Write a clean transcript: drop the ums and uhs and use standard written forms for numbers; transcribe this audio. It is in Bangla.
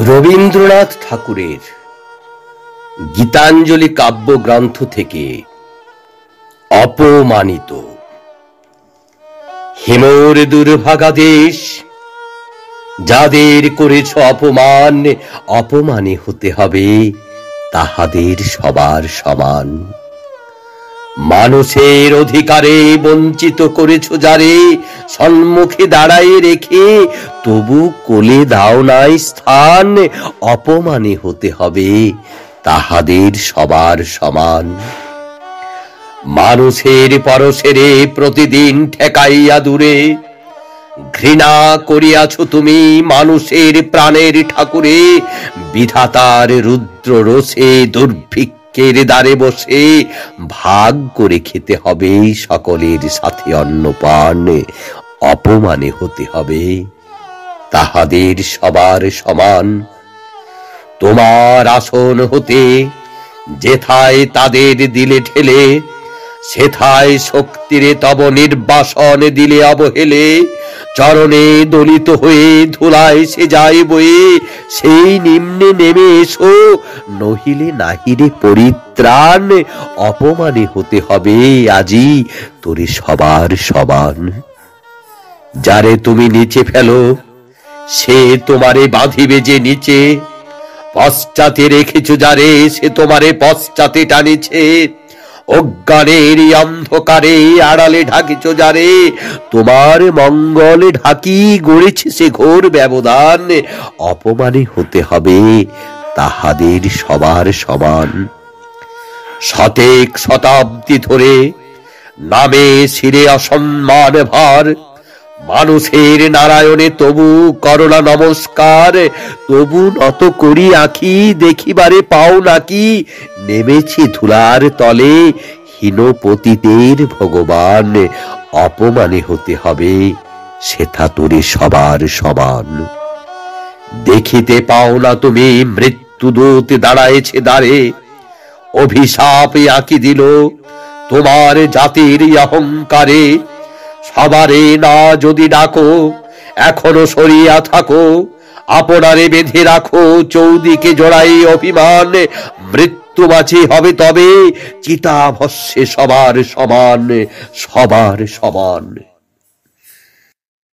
রবীন্দ্রনাথ ঠাকুরের গীতাঞ্জলি কাব্যগ্রন্থ থেকে অপমানিত। হেমর দুর্ভাগা দেশ, যাদের করেছ অপমান, অপমানে হতে হবে তাহাদের সবার সমান। মানুষের অধিকারে বঞ্চিত করেছ যারে, সম্মুখে দাঁড়ায় রেখে তবু কোলে দাও নাই স্থান, অপমানে হতে হবে তাহাদের সবার সমান। মানুষের পরশেরে প্রতিদিন ঠেকাইয়া দূরে, ঘৃণা করিয়াছ তুমি মানুষের প্রাণের ঠাকুরে। বিধাতার রুদ্র রোষে দুর্ভিক্ষের দ্বারে বসে ভাগ করে খেতে হবে সকলের সাথে অন্নপান, অপমানে হতে হবে তাহাদের সবার সমান। তোমার আসন হতে যেথায় তাদের দিলে ঠেলে, সেথায় শক্তিরে তব নির্বাসন দিলে অবহেলে। চরণে দলিত হয়ে ধুলায় সে যায় বয়ে, সেই নিম্নে নেমে এসো নহিলে নাহিরে পরিত্রাণ, অপমানে হতে হবে আজি তোরে সবার সমান। যারে তুমি নিচে ফেলো সে তোমারে বাঁধিবে যে নিচে, পশ্চাতে রেখেছ যারে সে তোমারে পশ্চাতে টানিছে। অজ্ঞানের অন্ধকারে আড়ালে ঢাকিছ যারে, তোমার মঙ্গলে ঢাকি গড়েছে সে ঘোর ব্যবধান, অপমানে হতে হবে তাহাদের সবার সমান। শতেক শতাব্দী ধরে নামে শিরে অসম্মান ভার, মানুষের নারায়ণে তবু করোনা নমস্কার। তবু নত করি আখি দেখিবারে পাও নাকি, নেমেছি ধুলার তলে হীনপতিদের ভগবান, অপমানে হতে হবে সেথা তোরে সবার সমান। দেখিতে পাও না তুমি মৃত্যুদূত দাঁড়ায়েছে দ্বারে, অভিশাপে আঁকি দিল তোমার জাতির অহংকারে। সবারে না যদি ডাকো এখনো সরিয়া থাকো, আপনারে বেঁধে রাখো চৌদিকে জোড়াই অভিমান। মৃত্যু মাঝে হবে তবে চিতাভস্মে সবার সমান, সবার সমান।